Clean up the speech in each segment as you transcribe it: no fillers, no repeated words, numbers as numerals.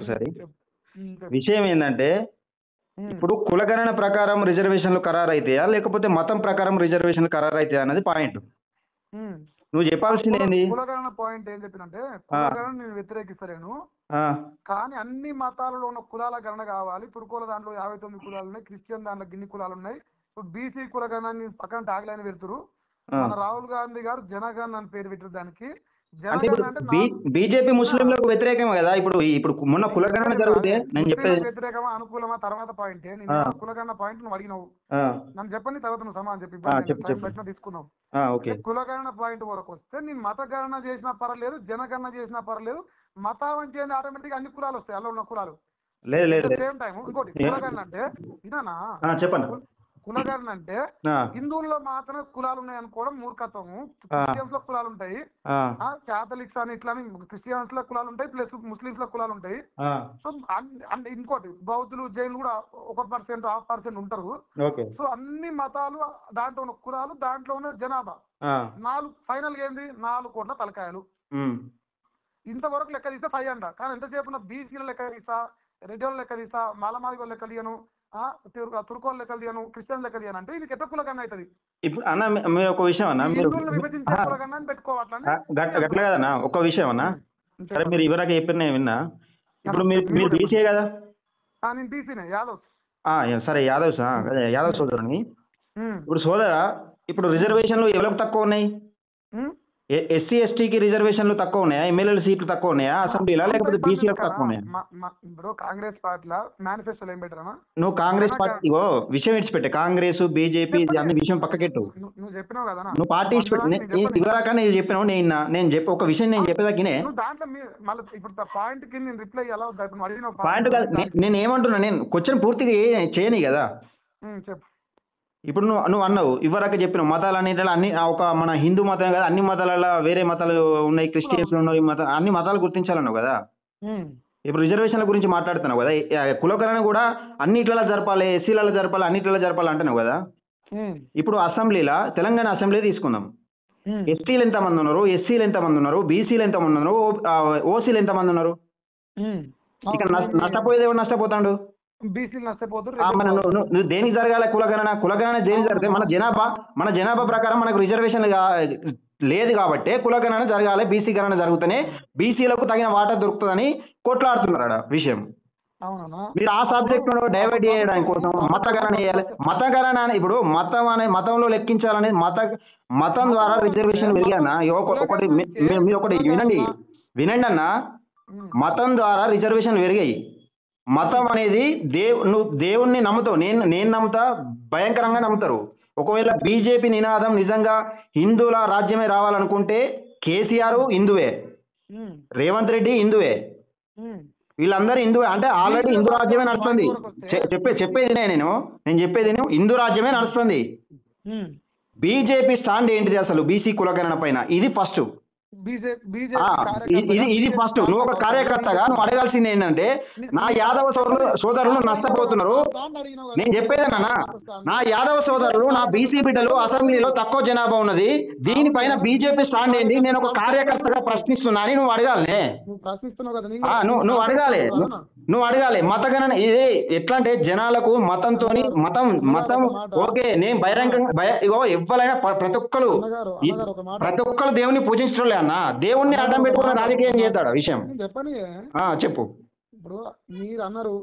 ఒకసారి. చెప్పు. చెప్పు. విషయం ఏంటంటే ఇప్పుడు కులగణన ప్రకారం రిజర్వేషన్లు ఖరారు అవుతాయా లేకపోతే మతం ప్రకారం రిజర్వేషన్లు ఖరారు అవుతాయా అన్నది పాయింట్. నువ్వు చెప్పాల్సింది ఏంది? కులగణన పాయింట్ ఏం చెప్పినంటే కులగణన నేను వ్యతిరేకిస్తలేను, కానీ అన్ని మతాలలో ఉన్న కులాల గణన కావాలి. తుర్కోల దాంట్లో 59 కులాలు ఉన్నాయి, క్రిస్టియన్ దాంట్లో గిన్ని కులాలు ఉన్నాయి. ఇప్పుడు బీసీ కులగణాన్ని పక్కన టాగ్లైన్ పెడుతురు. మన రాహుల్ గాంధీ గారు జనగణన అని పేరు పెట్టారు దానికి. బీజేపీ ముస్లింలకు వ్యతిరేకం కదా. ఇప్పుడు మొన్న కులగణన జరిగితే నేను చెప్పేది వ్యతిరేకమా అనుకూలమా తర్వాత పాయింట్. నేను కులగణన పాయింట్ నువ్వు అడిగినావు, నన్ను చెప్పని తర్వాత నువ్వు సమాధానం చెప్పి తీసుకున్నావు. కులగణన పాయింట్ వరకు వస్తే నేను మత గణన చేసినా పర్లేదు, జనగణన చేసినా పర్లేదు. మతం అంటే ఆటోమేటిక్ అన్ని కులాలు వస్తాయి, అలా ఉన్న కులాలు. సేమ్ టైం ఇంకోటి కులగణన అంటే ఇదానా చెప్పండి. కులగణన అంటే హిందువుల్లో మాత్రమే కులాలు ఉన్నాయి అనుకోవడం మూర్ఖత్వము. క్రిస్టియన్స్ లో కులాలు ఉంటాయి, క్యాథలిక్స్ అని ఇట్లా క్రిస్టియన్స్ లో కులాలు ఉంటాయి, ప్లస్ ముస్లింస్ లో కులాలు ఉంటాయి. సో ఇంకోటి బౌద్ధులు జైన్లు కూడా 1% 1/2% ఉంటారు. సో అన్ని మతాలు దాంట్లో ఉన్న కులాలు, దాంట్లో ఉన్న జనాభా 4 ఫైనల్ ఏంది 4 కోట్ల తలకాయలు. ఇంతవరకు లెక్క తీస్తే 5 అంట, కానీ ఎంతసేపు బీసీల లెక్క తీసా, రెడ్డిల లెక్క తీసా, మాలమాదిగోళ్ళ లెక్క తీయను, తుర్కోళ్ళ లెక్కలు తీయను, క్రిస్టియన్ లెక్కలు తీయను అంటే ఇది ఎట్ట కులగణన అవుతుంది? ఇప్పుడు అన్న మీరు ఒక విషయం అన్న, మీరు గట్ల కదన్నా ఒక విషయం అన్న. సరే మీరు ఇవరకు చెప్పిన నేను విన్నా. ఇప్పుడు మీరు బీసీ కదా? నేను బీసీనే, యాదవ్. సరే యాదవ్ సోదరుని. ఇప్పుడు సోదరా, ఇప్పుడు రిజర్వేషన్లు ఎవరికి తక్కువ ఉన్నాయి? ఎస్సీ ఎస్టీకి రిజర్వేషన్లు తక్కువ ఉన్నాయా? ఎమ్మెల్యేల సీట్లు తక్కువ ఉన్నాయా అసెంబ్లీలా, లేకపోతే బీసీలకు తక్కువ ఉన్నాయా? ఇప్పుడు కాంగ్రెస్ పార్టీలో మేనిఫెస్టోలో ఏం పెట్టారా? నువ్వు కాంగ్రెస్ పార్టీ విషయం ఇచ్చిపెట్టే, కాంగ్రెస్ బీజేపీ అన్ని విషయం పక్కకెట్టు. నువ్వు చెప్పినావు కదా, నువ్వు పార్టీ ఇవ్వరాక నేను చెప్పినావు. నేను చెప్పి ఒక విషయం నేను చెప్పేదాకినే దాంట్లో ఇప్పుడు పాయింట్ కి నేను రిప్లై ఎలా పాయింట్ కాదు. నేను ఏమంటున్నా, నేను క్వశ్చన్ పూర్తిగా చేయని కదా. చెప్పు. ఇప్పుడు నువ్వు అన్నావు ఇవ్వరాక చెప్పినావు మతాలు అన్నింటిలో అన్ని ఒక మన హిందూ మతం కదా, అన్ని మతాలలో వేరే మతాలు ఉన్నాయి, క్రిస్టియన్స్ ఉన్నాయి, అన్ని మతాలు గుర్తించాలన్నావు కదా. ఇప్పుడు రిజర్వేషన్ల గురించి మాట్లాడుతున్నావు కదా, కులగణన కూడా అన్నిట్లలో జరపాలి, ఎస్సీలలో జరపాలి, అన్నిట్లలో జరపాలి అంటున్నావు కదా. ఇప్పుడు అసెంబ్లీలో తెలంగాణ అసెంబ్లీ తీసుకుందాం. ఎస్టీలు ఎంతమంది ఉన్నారు, ఎస్సీలు ఎంతమంది ఉన్నారు, బీసీలు ఎంతమంది ఉన్నారు, ఓసీలు ఎంతమంది ఉన్నారు? ఇక్కడ నష్టపోయేది ఎవరు నష్టపోతాడు? బీసీలు నష్టపోతారు. నువ్వు దేనికి జరగాలి కులగణన దేనికి జరిగితే మన జనాభా ప్రకారం మనకు రిజర్వేషన్ లేదు కాబట్టి కులగణన జరగాలి, బీసీ గణన జరుగుతూనే బీసీలకు తగిన వాటా దొరుకుతుందని కొట్లాడుతున్నారు విషయం. మీరు ఆ సబ్జెక్ట్ డైవర్ట్ చేయడానికి కోసం మత గణన చేయాలి. మత గణన ఇప్పుడు మతంలో లెక్కించాలని మతం ద్వారా రిజర్వేషన్ పెరిగానా? ఒకటి మీరు ఒకటి వినండి అన్న, మతం ద్వారా రిజర్వేషన్ పెరిగాయి. మతం అనేది నువ్వు దేవుణ్ణి నమ్ముతావు, నేను నమ్ముతా, భయంకరంగా నమ్ముతారు. ఒకవేళ బీజేపీ నినాదం నిజంగా హిందువుల రాజ్యమే రావాలనుకుంటే కేసీఆర్ హిందువే, రేవంత్ రెడ్డి హిందువే, వీళ్ళందరూ హిందువే. అంటే ఆల్రెడీ హిందూ రాజ్యమే నడుస్తుంది. చెప్పేది నేను చెప్పేది హిందూ రాజ్యమే నడుస్తుంది. బీజేపీ స్టాండ్ ఏంటిది అసలు బీసీ కులగణన పైన? ఇది ఫస్ట్. ఇది ఫస్ట్. నువ్వు ఒక కార్యకర్తగా నువ్వు అడగాల్సింది ఏంటంటే, నా యాదవ సోదరులు నష్టపోతున్నారు. నేను చెప్పేదేనా, నా యాదవ సోదరులు, నా బీసీ బిడ్డలు అసెంబ్లీలో తక్కువ జనాభా ఉన్నది, దీనిపైన బీజేపీ స్టాండ్ ఏంటి? నేను ఒక కార్యకర్తగా ప్రశ్నిస్తున్నా అని నువ్వు అడగాలి. నువ్వు అడగాలి. మతగణన ఇది ఎట్లా అంటే జనాలకు మతం ఓకే, నేను బహిరంగంగా ఎవ్వరైనా ప్రతి ఒక్కరు దేవుని పూజించడం అన్న, దేవుణ్ణి అడ్డం పెట్టుకున్న రాజకీయం చేస్తాడు విషయం. చెప్పు. ఇప్పుడు మీరు అన్నారు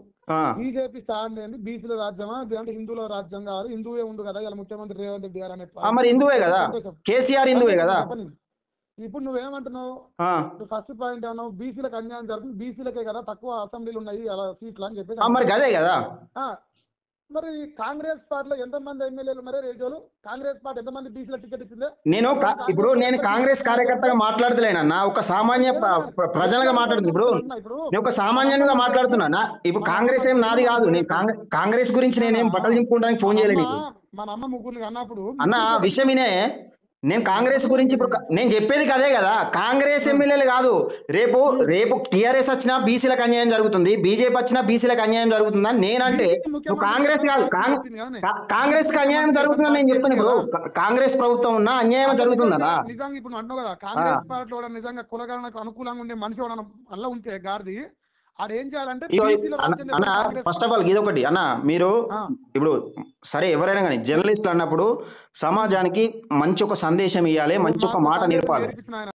బీజేపీ స్టాండ్ ఏంటి, బీసీల రాజ్యమా అంటే హిందువుల రాజ్యం కాదు, హిందువే ఉంది కదా ఇలా ముఖ్యమంత్రి రేవంత్ రెడ్డి గారు అనే. మరి హిందువే కదా, కేసీఆర్ హిందువే కదా. ఇప్పుడు నువ్వేమంటున్నావు? ఫస్ట్ పాయింట్ ఏమన్నావు, బీసీలకు అన్యాయం జరుగుతుంది, బీసీలకే కదా తక్కువ అసెంబ్లీలు ఉన్నాయి అలా సీట్లు అని చెప్పి. మరి అదే కదా. మరి కాంగ్రెస్ పార్టీలో ఎంతమంది ఎమ్మెల్యేలు మరి రేడియోలు? కాంగ్రెస్ పార్టీ ఎంతమంది బీసీల టికెట్ ఇచ్చింది? నేను కాంగ్రెస్ కార్యకర్తగా మాట్లాడతలేనన్నా, ఒక సామాన్య ప్రజలుగా మాట్లాడుతున్నా. ఇప్పుడు నేను ఒక సామాన్యంగా మాట్లాడుతున్నా. ఇప్పుడు కాంగ్రెస్ ఏం నాది కాదు. నేను కాంగ్రెస్ గురించి నేనేం బట్టలు చింపుకోవడానికి ఫోన్ చేయలేదు. మన అమ్మ ముగ్గురిని అన్నప్పుడు అన్న విషయం ఇనే, నేను కాంగ్రెస్ గురించి ఇప్పుడు నేను చెప్పేది కదే కదా. కాంగ్రెస్ ఎమ్మెల్యేలు కాదు, రేపు టీఆర్ఎస్ వచ్చినా బీసీలకు అన్యాయం జరుగుతుంది, బీజేపీ వచ్చినా బీసీలకు అన్యాయం జరుగుతుందని నేనంటే, నువ్వు కాంగ్రెస్ కాదు, కాంగ్రెస్ కి అన్యాయం జరుగుతుందని నేను చెప్తాను. ఇప్పుడు కాంగ్రెస్ ప్రభుత్వం ఉన్నా అన్యాయం జరుగుతుందా? నిజంగా ఇప్పుడు అంటున్నావు కదా, కాంగ్రెస్ పార్టీలో నిజంగా కులగణనకు అనుకూలంగా ఉండే మనిషి అలా ఉంటే గారిది ఆడు ఏం చేయాలంటే ఇగో బీసీల రాజ్యం అన్న కాంగ్రెస్ ఫస్ట్ ఆఫ్ ఆల్ ఇదొకటి అన్న, మీరు ఆ. ఇప్పుడు సరే ఎవరైనా కానీ జర్నలిస్టులు అన్నప్పుడు సమాజానికి మంచి ఒక సందేశం ఇవ్వాలి, మంచి ఒక మాకు మాట సందేశం నిలపాలి. నేర్పించిన ఆయన